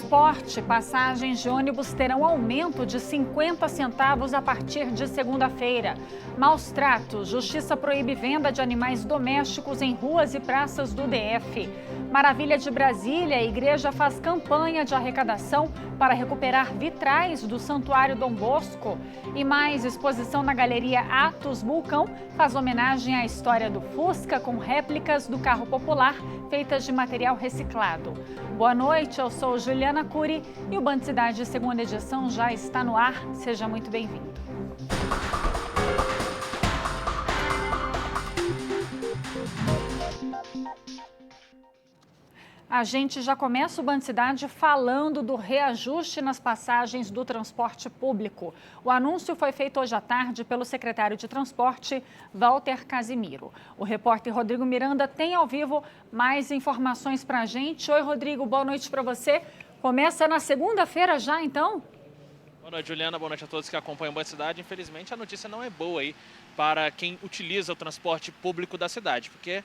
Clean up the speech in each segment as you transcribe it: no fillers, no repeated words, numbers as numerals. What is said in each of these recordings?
transporte, passagens de ônibus terão aumento de 50 centavos a partir de segunda-feira. Maus tratos, justiça proíbe venda de animais domésticos em ruas e praças do DF. Maravilha de Brasília, a igreja faz campanha de arrecadação para recuperar vitrais do Santuário Dom Bosco. E mais, exposição na Galeria Atos Vulcão faz homenagem à história do Fusca com réplicas do carro popular feitas de material reciclado. Boa noite, eu sou Juliana Cury e o Band Cidade segunda edição já está no ar. Seja muito bem-vindo. A gente já começa o Band Cidade falando do reajuste nas passagens do transporte público. O anúncio foi feito hoje à tarde pelo secretário de Transporte, Walter Casimiro. O repórter Rodrigo Miranda tem ao vivo mais informações para a gente. Oi, Rodrigo, boa noite para você. Começa na segunda-feira já, então? Boa noite, Juliana. Boa noite a todos que acompanham o Band Cidade. Infelizmente, a notícia não é boa aí para quem utiliza o transporte público da cidade, porque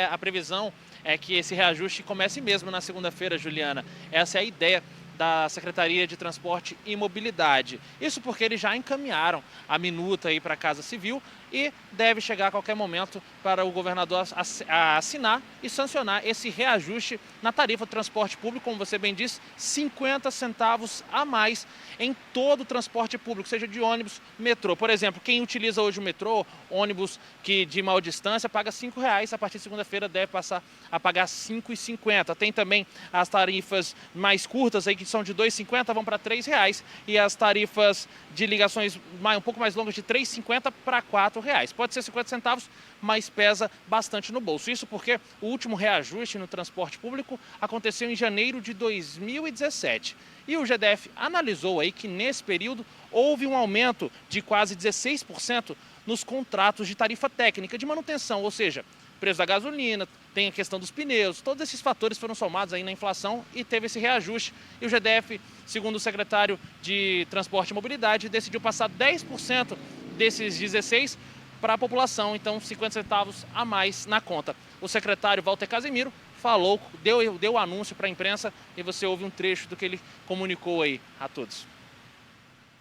a previsão é que esse reajuste comece mesmo na segunda-feira, Juliana. Essa é a ideia da Secretaria de Transporte e Mobilidade. Isso porque eles já encaminharam a minuta aí para a Casa Civil e deve chegar a qualquer momento para o governador assinar e sancionar esse reajuste na tarifa do transporte público, como você bem disse, 50 centavos a mais em todo o transporte público, seja de ônibus, metrô. Por exemplo, quem utiliza hoje o metrô, ônibus que de maior distância, paga R$ 5,00, a partir de segunda-feira deve passar a pagar R$ 5,50. Tem também as tarifas mais curtas, aí, que são de R$ 2,50, vão para R$ 3,00, e as tarifas de ligações um pouco mais longas de R$ 3,50 para R$ 4,00. Pode ser 50 centavos, mas pesa bastante no bolso. Isso porque o último reajuste no transporte público aconteceu em janeiro de 2017. E o GDF analisou aí que nesse período houve um aumento de quase 16% nos contratos de tarifa técnica de manutenção, ou seja, preço da gasolina, tem a questão dos pneus, todos esses fatores foram somados aí na inflação e teve esse reajuste. E o GDF, segundo o secretário de Transporte e Mobilidade, decidiu passar 10% desses 16% para a população, então 50 centavos a mais na conta. O secretário Walter Casimiro falou, deu o anúncio para a imprensa e você ouve um trecho do que ele comunicou aí a todos.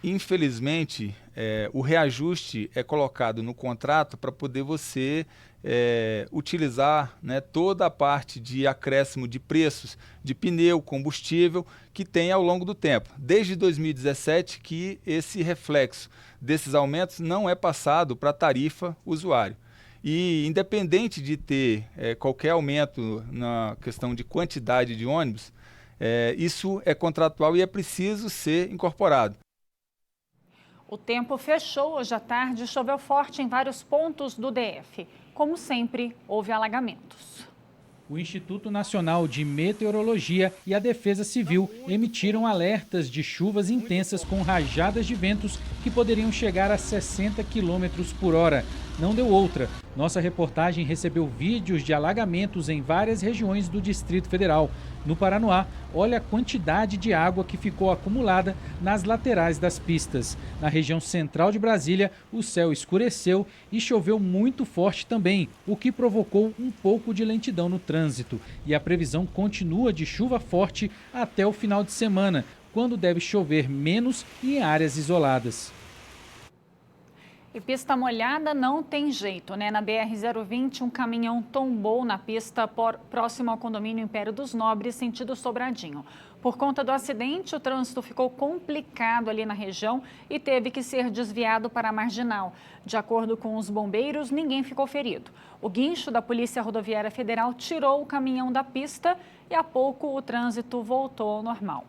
Infelizmente, o reajuste é colocado no contrato para poder você utilizar, né, toda a parte de acréscimo de preços de pneu, combustível, que tem ao longo do tempo. Desde 2017 que esse reflexo desses aumentos não é passado para a tarifa usuário. E independente de ter qualquer aumento na questão de quantidade de ônibus, isso é contratual e é preciso ser incorporado. O tempo fechou hoje à tarde e choveu forte em vários pontos do DF. Como sempre, houve alagamentos. O Instituto Nacional de Meteorologia e a Defesa Civil emitiram alertas de chuvas intensas com rajadas de ventos que poderiam chegar a 60 km por hora. Não deu outra. Nossa reportagem recebeu vídeos de alagamentos em várias regiões do Distrito Federal. No Paranoá, olha a quantidade de água que ficou acumulada nas laterais das pistas. Na região central de Brasília, o céu escureceu e choveu muito forte também, o que provocou um pouco de lentidão no trânsito. E a previsão continua de chuva forte até o final de semana, quando deve chover menos e em áreas isoladas. E pista molhada não tem jeito, né? Na BR-020, um caminhão tombou na pista próximo ao condomínio Império dos Nobres, sentido Sobradinho. Por conta do acidente, o trânsito ficou complicado ali na região e teve que ser desviado para a Marginal. De acordo com os bombeiros, ninguém ficou ferido. O guincho da Polícia Rodoviária Federal tirou o caminhão da pista e há pouco o trânsito voltou ao normal.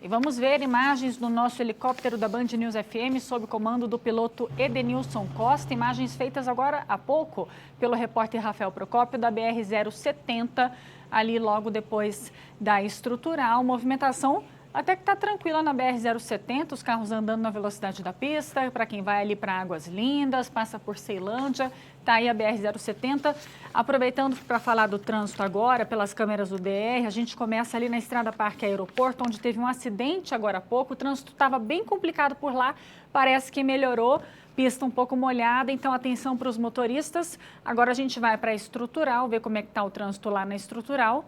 E vamos ver imagens do nosso helicóptero da Band News FM sob comando do piloto Edenilson Costa. Imagens feitas agora há pouco pelo repórter Rafael Procópio da BR-070, ali logo depois da estrutural. Movimentação até que está tranquila na BR-070, os carros andando na velocidade da pista, para quem vai ali para Águas Lindas, passa por Ceilândia, está aí a BR-070. Aproveitando para falar do trânsito agora, pelas câmeras do DR, a gente começa ali na Estrada Parque Aeroporto, onde teve um acidente agora há pouco, o trânsito estava bem complicado por lá, parece que melhorou, pista um pouco molhada, então atenção para os motoristas. Agora a gente vai para a Estrutural, ver como é que está o trânsito lá na Estrutural.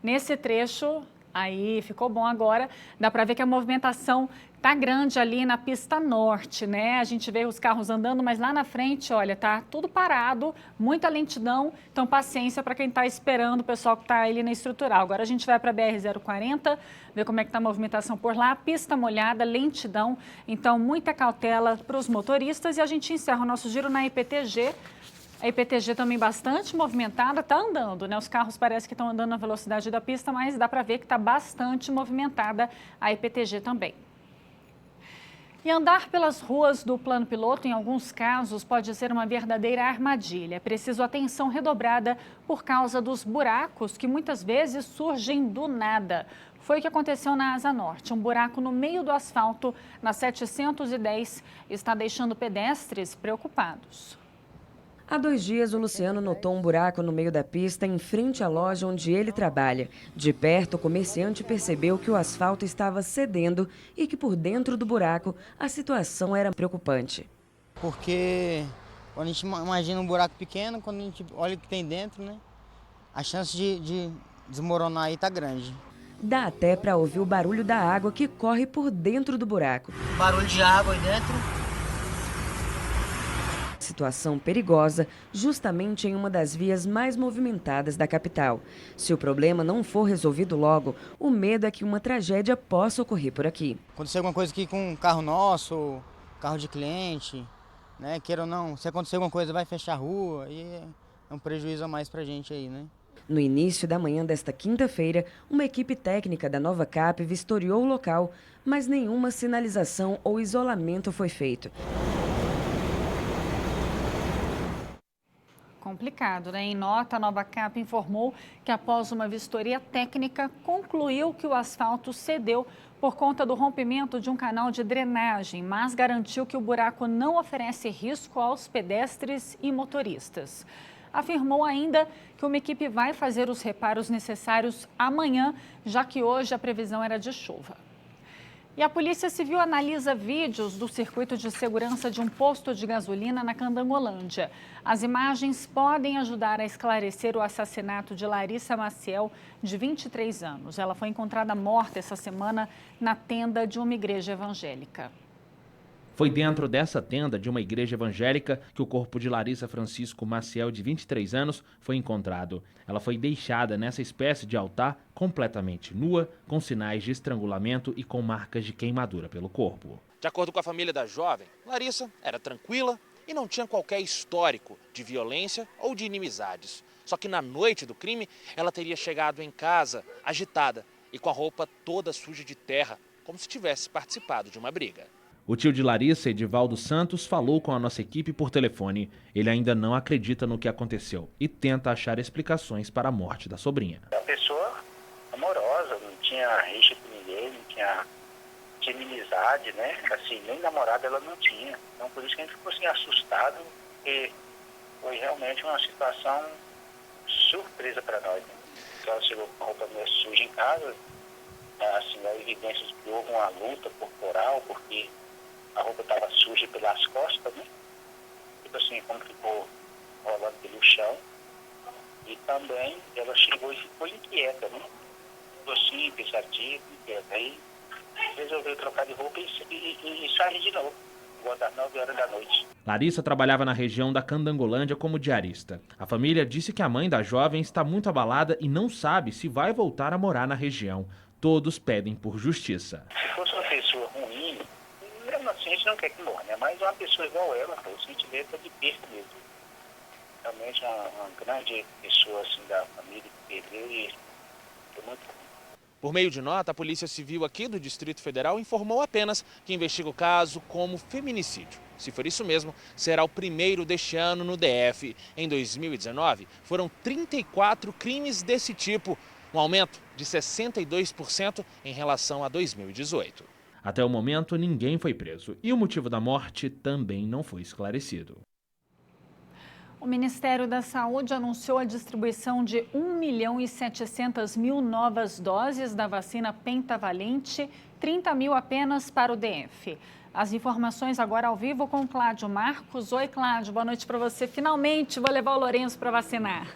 Nesse trecho Aí ficou bom agora, dá para ver que a movimentação tá grande ali na pista norte, né? A gente vê os carros andando, mas lá na frente, olha, tá tudo parado, muita lentidão, então paciência para quem está esperando, o pessoal que está ali na estrutural. Agora a gente vai para a BR-040, ver como é que tá a movimentação por lá, pista molhada, lentidão, então muita cautela para os motoristas e a gente encerra o nosso giro na IPTG. A IPTG também bastante movimentada, está andando, né? Os carros parece que estão andando na velocidade da pista, mas dá para ver que está bastante movimentada a IPTG também. E andar pelas ruas do plano piloto, em alguns casos, pode ser uma verdadeira armadilha. É preciso atenção redobrada por causa dos buracos que muitas vezes surgem do nada. Foi o que aconteceu na Asa Norte. Um buraco no meio do asfalto, na 710, está deixando pedestres preocupados. Há 2 dias, o Luciano notou um buraco no meio da pista em frente à loja onde ele trabalha. De perto, o comerciante percebeu que o asfalto estava cedendo e que por dentro do buraco a situação era preocupante. Porque quando a gente imagina um buraco pequeno, quando a gente olha o que tem dentro, né, a chance de desmoronar aí está grande. Dá até para ouvir o barulho da água que corre por dentro do buraco. Barulho de água aí dentro. Situação perigosa, justamente em uma das vias mais movimentadas da capital. Se o problema não for resolvido logo, o medo é que uma tragédia possa ocorrer por aqui. Acontecer alguma coisa aqui com um carro nosso, carro de cliente, né? Queira ou não, se acontecer alguma coisa vai fechar a rua e é um prejuízo a mais pra gente aí, né? No início da manhã desta quinta-feira, uma equipe técnica da Nova Cap vistoriou o local, mas nenhuma sinalização ou isolamento foi feito. Complicado, né? Em nota, a Nova Cap informou que após uma vistoria técnica, concluiu que o asfalto cedeu por conta do rompimento de um canal de drenagem, mas garantiu que o buraco não oferece risco aos pedestres e motoristas. Afirmou ainda que uma equipe vai fazer os reparos necessários amanhã, já que hoje a previsão era de chuva. E a Polícia Civil analisa vídeos do circuito de segurança de um posto de gasolina na Candangolândia. As imagens podem ajudar a esclarecer o assassinato de Larissa Maciel, de 23 anos. Ela foi encontrada morta essa semana na tenda de uma igreja evangélica. Foi dentro dessa tenda de uma igreja evangélica que o corpo de Larissa Francisco Maciel, de 23 anos, foi encontrado. Ela foi deixada nessa espécie de altar completamente nua, com sinais de estrangulamento e com marcas de queimadura pelo corpo. De acordo com a família da jovem, Larissa era tranquila e não tinha qualquer histórico de violência ou de inimizades. Só que na noite do crime, ela teria chegado em casa agitada e com a roupa toda suja de terra, como se tivesse participado de uma briga. O tio de Larissa, Edivaldo Santos, falou com a nossa equipe por telefone. Ele ainda não acredita no que aconteceu e tenta achar explicações para a morte da sobrinha. A pessoa amorosa, não tinha rixa com ninguém, não tinha inimizade, né? Assim, nem namorada ela não tinha. Então por isso que a gente ficou assim assustado, porque foi realmente uma situação surpresa para nós. Né? Então, ela chegou com a roupa meio suja em casa, assim, a evidência de que houve uma luta corporal, porque a roupa estava suja pelas costas, né? Tipo assim, como ficou rolando pelo chão. E também ela chegou e ficou inquieta, né? Ficou assim, pensativa, inquieta. Aí resolveu trocar de roupa e sair de novo, igual das 9 horas da noite. Larissa trabalhava na região da Candangolândia como diarista. A família disse que a mãe da jovem está muito abalada e não sabe se vai voltar a morar na região. Todos pedem por justiça. Se fosse uma pessoa ruim, mesmo assim a gente não quer que morra, né? Mas uma pessoa igual ela, o sentimento é de perda mesmo. Realmente uma grande pessoa assim da família que perdeu e foi muito ruim. Por meio de nota, a Polícia Civil aqui do Distrito Federal informou apenas que investiga o caso como feminicídio. Se for isso mesmo, será o primeiro deste ano no DF. Em 2019, foram 34 crimes desse tipo, um aumento de 62% em relação a 2018. Até o momento, ninguém foi preso e o motivo da morte também não foi esclarecido. O Ministério da Saúde anunciou a distribuição de 1.700.000 novas doses da vacina pentavalente, 30 mil apenas para o DF. As informações agora ao vivo com o Cláudio Marcos. Oi, Cláudio, boa noite para você. Finalmente vou levar o Lourenço para vacinar.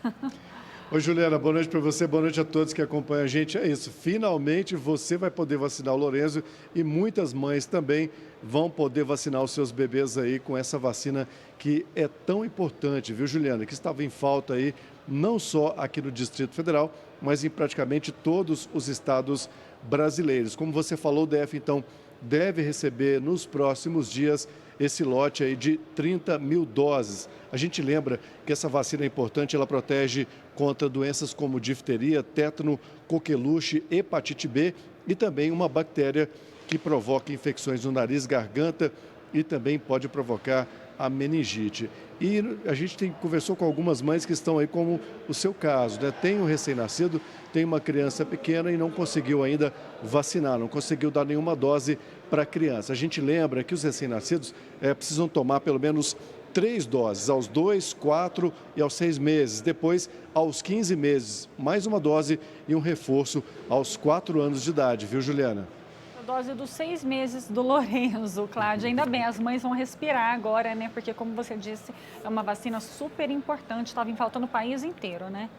Oi, Juliana, boa noite para você, boa noite a todos que acompanham a gente. É isso, finalmente você vai poder vacinar o Lorenzo e muitas mães também vão poder vacinar os seus bebês aí com essa vacina que é tão importante, viu, Juliana? Que estava em falta aí, não só aqui no Distrito Federal, mas em praticamente todos os estados brasileiros. Como você falou, o DF, então, deve receber nos próximos dias esse lote aí de 30 mil doses. A gente lembra que essa vacina é importante, ela protege contra doenças como difteria, tétano, coqueluche, hepatite B e também uma bactéria que provoca infecções no nariz, garganta e também pode provocar a meningite. E a gente conversou com algumas mães que estão aí como o seu caso, né? Tem um recém-nascido, tem uma criança pequena e não conseguiu ainda vacinar, não conseguiu dar nenhuma dose para a criança. A gente lembra que os recém-nascidos precisam tomar pelo menos 3 doses, aos 2, 4 e aos 6 meses. Depois, aos 15 meses, mais uma dose e um reforço aos 4 anos de idade, viu, Juliana? A dose dos 6 meses do Lorenzo, Cláudia. Ainda bem, as mães vão respirar agora, né? Porque, como você disse, é uma vacina super importante, estava em falta no país inteiro, né?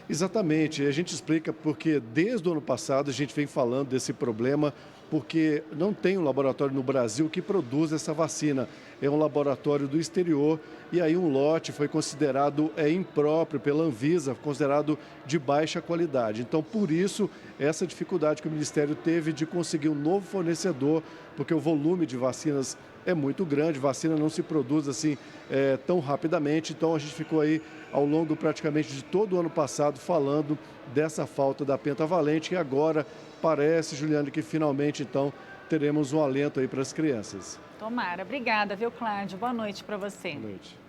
Exatamente, a gente explica porque desde o ano passado a gente vem falando desse problema, porque não tem um laboratório no Brasil que produz essa vacina. É um laboratório do exterior e aí um lote foi considerado impróprio pela Anvisa, considerado de baixa qualidade. Então, por isso, essa dificuldade que o Ministério teve de conseguir um novo fornecedor, porque o volume de vacinas é muito grande, vacina não se produz assim tão rapidamente. Então, a gente ficou aí ao longo praticamente de todo o ano passado falando dessa falta da pentavalente, que agora parece, Juliana, que finalmente, então, teremos um alento aí para as crianças. Tomara. Obrigada, viu, Cláudio? Boa noite para você. Boa noite.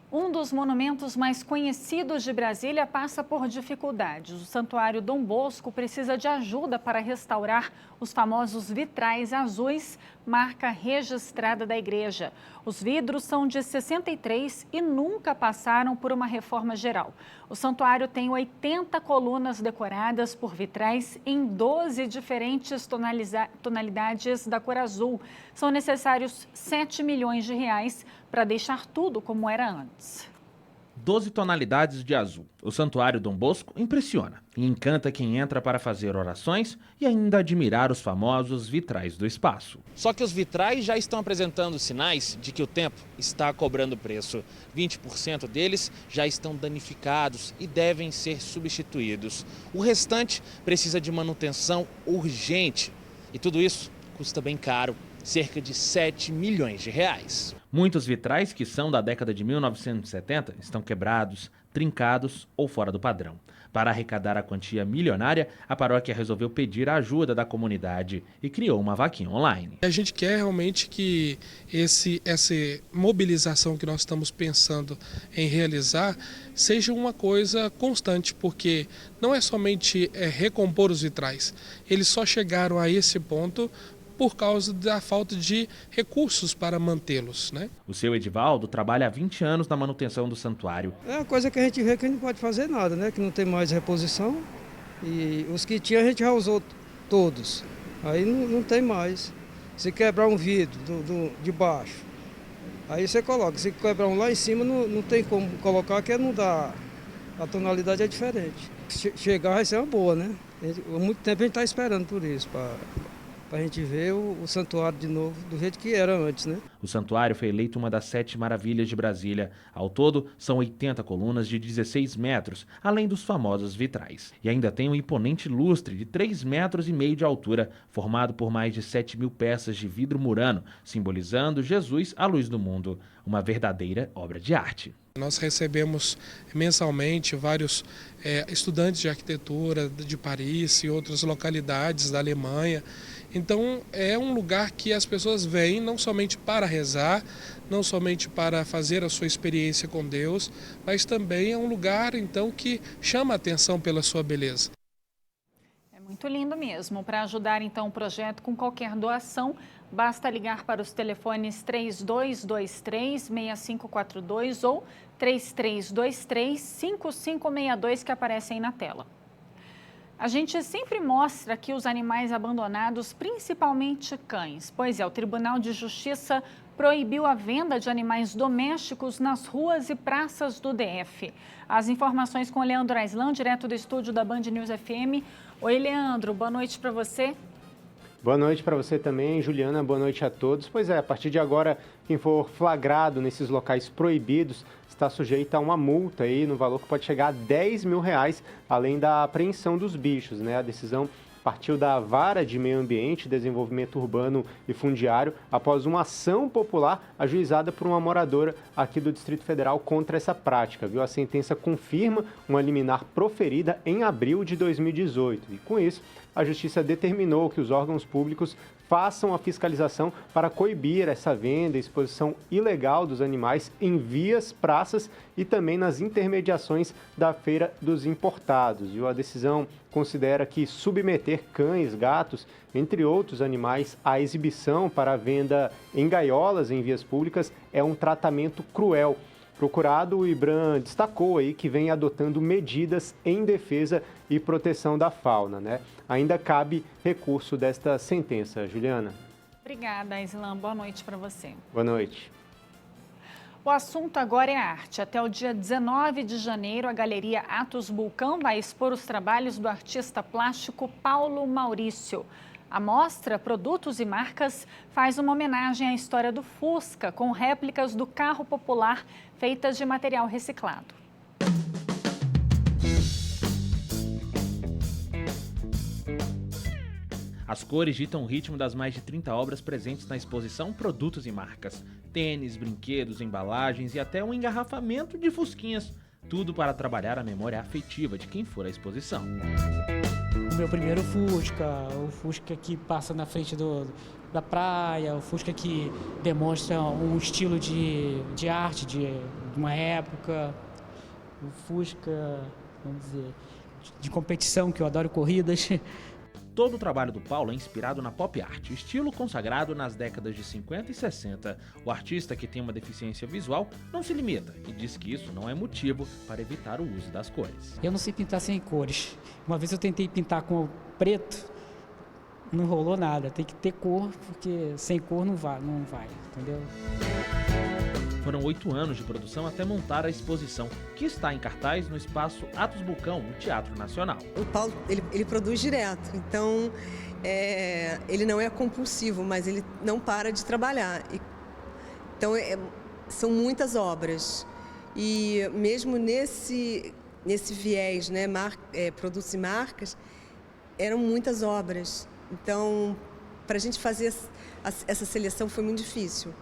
Um dos monumentos mais conhecidos de Brasília passa por dificuldades. O Santuário Dom Bosco precisa de ajuda para restaurar os famosos vitrais azuis, marca registrada da igreja. Os vidros são de 63 e nunca passaram por uma reforma geral. O santuário tem 80 colunas decoradas por vitrais em 12 diferentes tonalidades da cor azul. São necessários 7 milhões de reais para deixar tudo como era antes. 12 tonalidades de azul. O Santuário Dom Bosco impressiona e encanta quem entra para fazer orações e ainda admirar os famosos vitrais do espaço. Só que os vitrais já estão apresentando sinais de que o tempo está cobrando preço. 20% deles já estão danificados e devem ser substituídos. O restante precisa de manutenção urgente. E tudo isso custa bem caro, cerca de 7 milhões de reais. Muitos vitrais que são da década de 1970 estão quebrados, trincados ou fora do padrão. Para arrecadar a quantia milionária, a paróquia resolveu pedir a ajuda da comunidade e criou uma vaquinha online. A gente quer realmente que essa mobilização que nós estamos pensando em realizar seja uma coisa constante, porque não é somente recompor os vitrais. Eles só chegaram a esse ponto por causa da falta de recursos para mantê-los, né? O seu Edivaldo trabalha há 20 anos na manutenção do santuário. É uma coisa que a gente vê que não pode fazer nada, né? Que não tem mais reposição e os que tinha a gente já usou todos. Aí não tem mais. Se quebrar um vidro de baixo, aí você coloca. Se quebrar um lá em cima, não tem como colocar, que não dá. A tonalidade é diferente. Chegar vai ser uma boa, né? Há muito tempo a gente está esperando por isso, para a gente ver o santuário de novo do jeito que era antes, né? O santuário foi eleito uma das 7 maravilhas de Brasília. Ao todo, são 80 colunas de 16 metros, além dos famosos vitrais. E ainda tem um imponente lustre de 3,5 metros de altura, formado por mais de 7 mil peças de vidro murano, simbolizando Jesus, a luz do mundo. Uma verdadeira obra de arte. Nós recebemos mensalmente vários estudantes de arquitetura de Paris e outras localidades da Alemanha. Então é um lugar que as pessoas vêm não somente para rezar, não somente para fazer a sua experiência com Deus, mas também é um lugar então que chama a atenção pela sua beleza. É muito lindo mesmo. Para ajudar então o projeto com qualquer doação, basta ligar para os telefones 3223-6542 ou 3323-5562 que aparecem na tela. A gente sempre mostra aqui os animais abandonados, principalmente cães. Pois é, o Tribunal de Justiça proibiu a venda de animais domésticos nas ruas e praças do DF. As informações com o Leandro Aislan, direto do estúdio da Band News FM. Oi, Leandro, boa noite para você. Boa noite para você também, Juliana, boa noite a todos. Pois é, a partir de agora, quem for flagrado nesses locais proibidos está sujeito a uma multa aí no valor que pode chegar a R$10 mil, além da apreensão dos bichos, né? A decisão partiu da Vara de Meio Ambiente, Desenvolvimento Urbano e Fundiário, após uma ação popular ajuizada por uma moradora aqui do Distrito Federal contra essa prática, viu? A sentença confirma uma liminar proferida em abril de 2018 e, com isso, a Justiça determinou que os órgãos públicos façam a fiscalização para coibir essa venda e exposição ilegal dos animais em vias, praças e também nas intermediações da Feira dos Importados. A decisão considera que submeter cães, gatos, entre outros animais, à exibição para a venda em gaiolas em vias públicas é um tratamento cruel. Procurado, o IBRAM destacou aí que vem adotando medidas em defesa e proteção da fauna, né? Ainda cabe recurso desta sentença. Juliana. Obrigada, Aislan. Boa noite para você. Boa noite. O assunto agora é arte. Até o dia 19 de janeiro, a Galeria Atos Bulcão vai expor os trabalhos do artista plástico Paulo Maurício. A mostra Produtos e Marcas faz uma homenagem à história do Fusca, com réplicas do carro popular feitas de material reciclado. As cores ditam o ritmo das mais de 30 obras presentes na exposição Produtos e Marcas. Tênis, brinquedos, embalagens e até um engarrafamento de fusquinhas. Tudo para trabalhar a memória afetiva de quem for à exposição. O meu primeiro Fusca, o Fusca que passa na frente da praia, o Fusca que demonstra um estilo de arte de uma época, o Fusca, vamos dizer, de competição, que eu adoro corridas. Todo o trabalho do Paulo é inspirado na pop art, estilo consagrado nas décadas de 50 e 60. O artista, que tem uma deficiência visual, não se limita e diz que isso não é motivo para evitar o uso das cores. Eu não sei pintar sem cores. Uma vez eu tentei pintar com preto, não rolou nada. Tem que ter cor, porque sem cor não vai, entendeu? Foram 8 anos de produção até montar a exposição, que está em cartaz no espaço Atos Bulcão, no Teatro Nacional. O Paulo, ele produz direto, então ele não é compulsivo, mas ele não para de trabalhar. Então, são muitas obras. E mesmo nesse viés, né, produtos e marcas, eram muitas obras. Então, para a gente fazer essa seleção foi muito difícil.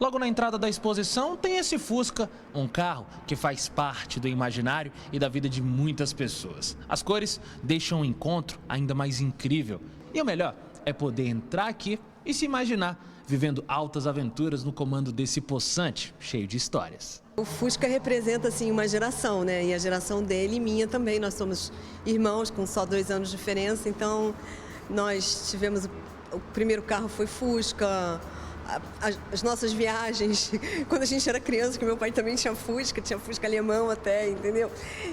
Logo na entrada da exposição tem esse Fusca, um carro que faz parte do imaginário e da vida de muitas pessoas. As cores deixam o encontro ainda mais incrível. E o melhor é poder entrar aqui e se imaginar vivendo altas aventuras no comando desse possante cheio de histórias. O Fusca representa assim uma geração, né? E a geração dele e minha também. Nós somos irmãos com só 2 anos de diferença, então nós tivemos o primeiro carro foi Fusca. As nossas viagens, quando a gente era criança, que meu pai também tinha Fusca alemão até, entendeu?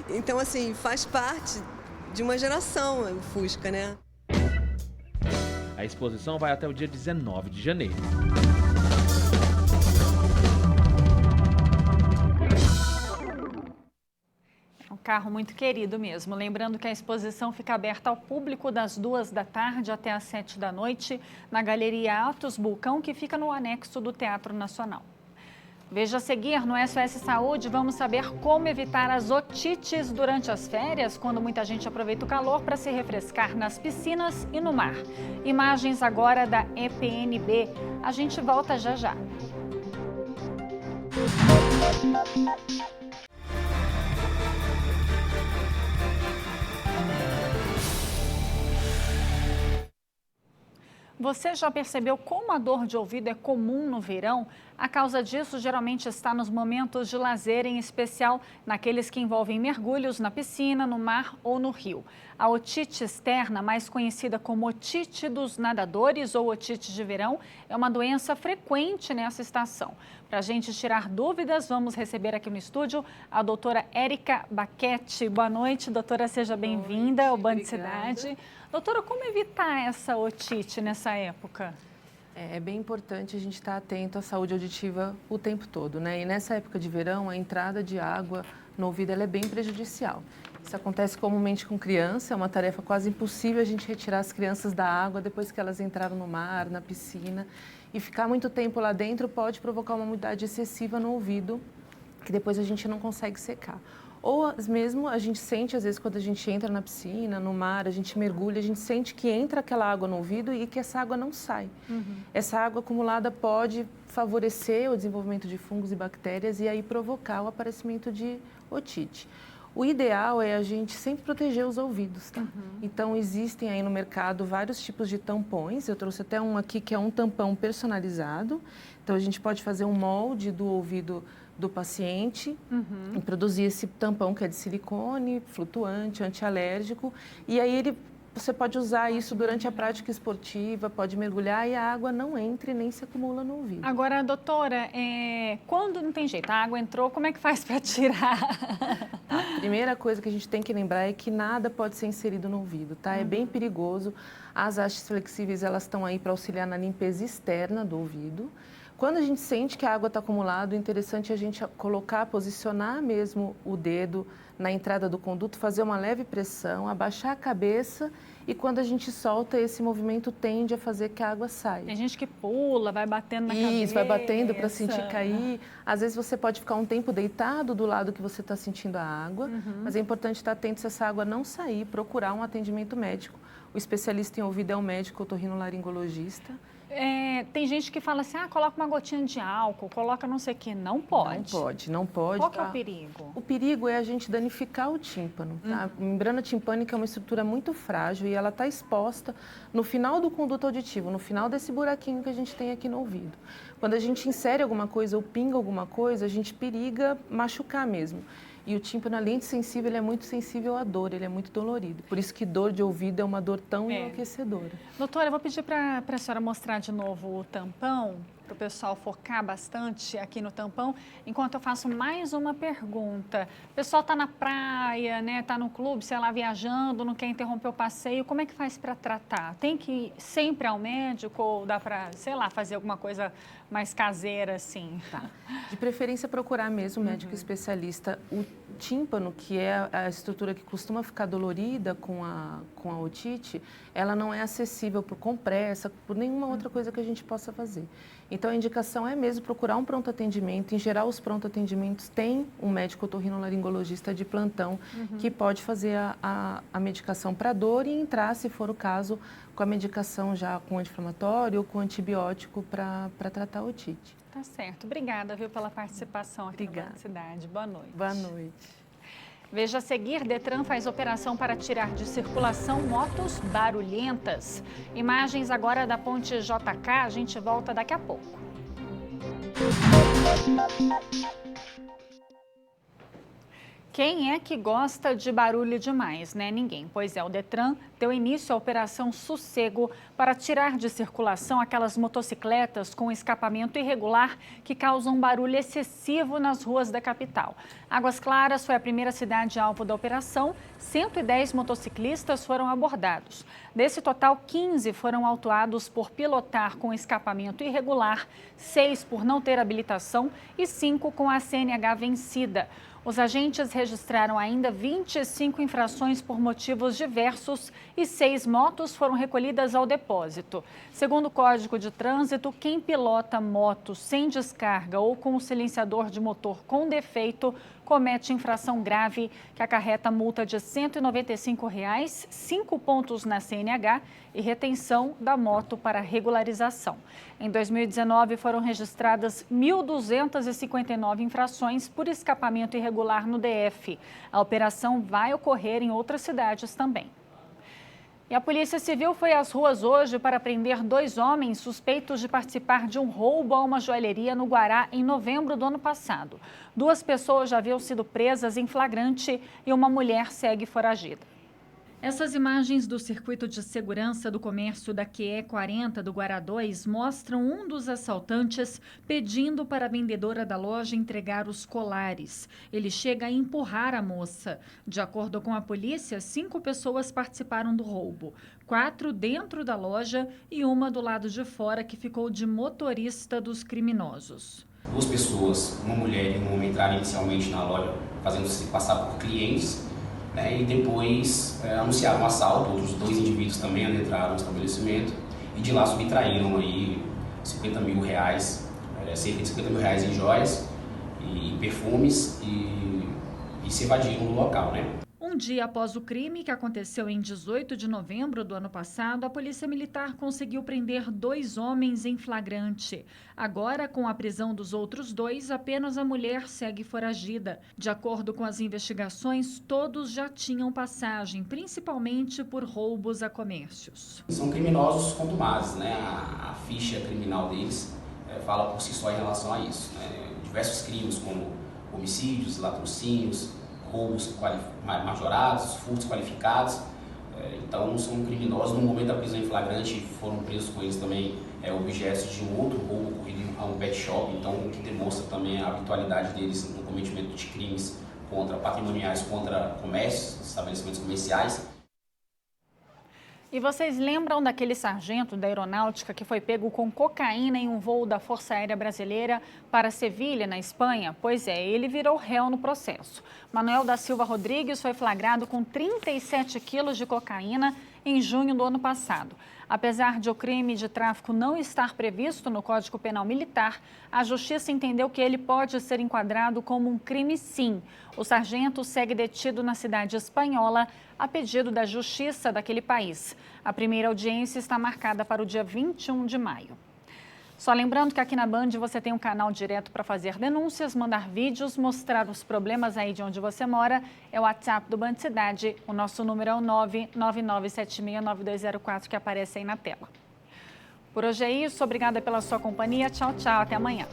Então, assim, faz parte de uma geração o Fusca, né? A exposição vai até o dia 19 de janeiro. Um carro muito querido mesmo. Lembrando que a exposição fica aberta ao público das 2 da tarde até às 7 da noite, na Galeria Atos Bulcão, que fica no anexo do Teatro Nacional. Veja a seguir no SOS Saúde, vamos saber como evitar as otites durante as férias, quando muita gente aproveita o calor para se refrescar nas piscinas e no mar. Imagens agora da EPNB. A gente volta já já. Você já percebeu como a dor de ouvido é comum no verão? A causa disso geralmente está nos momentos de lazer, em especial naqueles que envolvem mergulhos na piscina, no mar ou no rio. A otite externa, mais conhecida como otite dos nadadores ou otite de verão, é uma doença frequente nessa estação. Para a gente tirar dúvidas, vamos receber aqui no estúdio a doutora Érica Baquete. Boa noite, doutora, seja bem-vinda ao Band Cidade. Doutora, como evitar essa otite nessa época? É bem importante a gente estar atento à saúde auditiva o tempo todo, né? E nessa época de verão, a entrada de água no ouvido ela é bem prejudicial. Isso acontece comumente com criança, é uma tarefa quase impossível a gente retirar as crianças da água depois que elas entraram no mar, na piscina. E ficar muito tempo lá dentro pode provocar uma umidade excessiva no ouvido, que depois a gente não consegue secar. Ou mesmo a gente sente, às vezes, quando a gente entra na piscina, no mar, a gente mergulha, a gente sente que entra aquela água no ouvido e que essa água não sai. Essa água acumulada pode favorecer o desenvolvimento de fungos e bactérias e aí provocar o aparecimento de otite. O ideal é a gente sempre proteger os ouvidos, tá? Então, existem aí no mercado vários tipos de tampões. Eu trouxe até um aqui que é um tampão personalizado. Então, a gente pode fazer um molde do ouvido do paciente e produzir esse tampão que é de silicone, flutuante, antialérgico. E aí você pode usar isso durante a prática esportiva, pode mergulhar e a água não entra e nem se acumula no ouvido. Agora, doutora, quando não tem jeito, a água entrou, como é que faz para tirar? A primeira coisa que a gente tem que lembrar é que nada pode ser inserido no ouvido, tá? É bem perigoso. As hastes flexíveis, elas estão aí para auxiliar na limpeza externa do ouvido. Quando a gente sente que a água está acumulada, o interessante é a gente posicionar mesmo o dedo na entrada do conduto, fazer uma leve pressão, abaixar a cabeça e quando a gente solta, esse movimento tende a fazer que a água saia. Tem gente que pula, vai batendo na cabeça. Isso, vai batendo para sentir cair. Às vezes você pode ficar um tempo deitado do lado que você está sentindo a água, mas é importante estar atento se essa água não sair, procurar um atendimento médico. O especialista em ouvido é o médico otorrinolaringologista. Tem gente que fala assim, coloca uma gotinha de álcool, coloca não sei o que. Não pode. Não pode. Qual que é o perigo? O perigo é a gente danificar o tímpano. Tá? A membrana timpânica é uma estrutura muito frágil e ela está exposta no final do conduto auditivo, no final desse buraquinho que a gente tem aqui no ouvido. Quando a gente insere alguma coisa ou pinga alguma coisa, a gente periga machucar mesmo. E o tímpano, além de sensível, ele é muito sensível à dor, ele é muito dolorido. Por isso que dor de ouvido é uma dor tão enlouquecedora. Doutora, eu vou pedir para a senhora mostrar de novo o tampão, para o pessoal focar bastante aqui no tampão, enquanto eu faço mais uma pergunta. O pessoal está na praia, né? Está no clube, sei lá, viajando, não quer interromper o passeio, como é que faz para tratar? Tem que ir sempre ao médico ou dá para, sei lá, fazer alguma coisa mais caseira assim? Tá. De preferência procurar mesmo um médico especialista. O tímpano, que é a estrutura que costuma ficar dolorida com a otite, ela não é acessível por compressa, por nenhuma outra coisa que a gente possa fazer. Então, a indicação é mesmo procurar um pronto atendimento. Em geral, os pronto atendimentos têm um médico otorrinolaringologista de plantão que pode fazer a medicação para dor e entrar, se for o caso, com a medicação já com anti-inflamatório ou com antibiótico para tratar a otite. Tá certo. Obrigada, viu, pela participação aqui na Cidade. Boa noite. Boa noite. Veja a seguir, Detran faz operação para tirar de circulação motos barulhentas. Imagens agora da ponte JK, a gente volta daqui a pouco. Quem é que gosta de barulho demais, né? Ninguém. Pois é, o Detran deu início à Operação Sossego para tirar de circulação aquelas motocicletas com escapamento irregular que causam barulho excessivo nas ruas da capital. Águas Claras foi a primeira cidade alvo da operação. 110 motociclistas foram abordados. Desse total, 15 foram autuados por pilotar com escapamento irregular, 6 por não ter habilitação e 5 com a CNH vencida. Os agentes registraram ainda 25 infrações por motivos diversos e 6 motos foram recolhidas ao depósito. Segundo o Código de Trânsito, quem pilota moto sem descarga ou com o silenciador de motor com defeito comete infração grave que acarreta multa de R$ 195, 5 pontos na CNH e retenção da moto para regularização. Em 2019, foram registradas 1.259 infrações por escapamento irregular no DF. A operação vai ocorrer em outras cidades também. E a Polícia Civil foi às ruas hoje para prender 2 homens suspeitos de participar de um roubo a uma joalheria no Guará em novembro do ano passado. 2 pessoas já haviam sido presas em flagrante e uma mulher segue foragida. Essas imagens do circuito de segurança do comércio da QE 40 do Guará 2 mostram um dos assaltantes pedindo para a vendedora da loja entregar os colares. Ele chega a empurrar a moça. De acordo com a polícia, 5 pessoas participaram do roubo. 4 dentro da loja e uma do lado de fora que ficou de motorista dos criminosos. 2 pessoas, uma mulher e um homem, entraram inicialmente na loja fazendo-se passar por clientes. E depois anunciaram um assalto, outros 2 indivíduos também adentraram no estabelecimento e de lá subtraíram aí R$50 mil, cerca de R$50 mil em joias e perfumes e se evadiram do local, Um dia após o crime, que aconteceu em 18 de novembro do ano passado, a Polícia Militar conseguiu prender 2 homens em flagrante. Agora, com a prisão dos outros 2, apenas a mulher segue foragida. De acordo com as investigações, todos já tinham passagem, principalmente por roubos a comércios. São criminosos contumazes, A ficha criminal deles fala por si só em relação a isso. Diversos crimes como homicídios, latrocínios, roubos majorados, furtos qualificados, então são criminosos. No momento da prisão em flagrante foram presos com eles também objetos de um outro roubo ocorrido a um pet shop, então o que demonstra também a habitualidade deles no cometimento de crimes patrimoniais contra comércios, estabelecimentos comerciais. E vocês lembram daquele sargento da aeronáutica que foi pego com cocaína em um voo da Força Aérea Brasileira para Sevilha, na Espanha? Pois é, ele virou réu no processo. Manuel da Silva Rodrigues foi flagrado com 37 quilos de cocaína em junho do ano passado. Apesar de o crime de tráfico não estar previsto no Código Penal Militar, a Justiça entendeu que ele pode ser enquadrado como um crime sim. O sargento segue detido na cidade espanhola a pedido da Justiça daquele país. A primeira audiência está marcada para o dia 21 de maio. Só lembrando que aqui na Band você tem um canal direto para fazer denúncias, mandar vídeos, mostrar os problemas aí de onde você mora. É o WhatsApp do Band Cidade. O nosso número é o 999769204 que aparece aí na tela. Por hoje é isso. Obrigada pela sua companhia. Tchau, tchau. Até amanhã.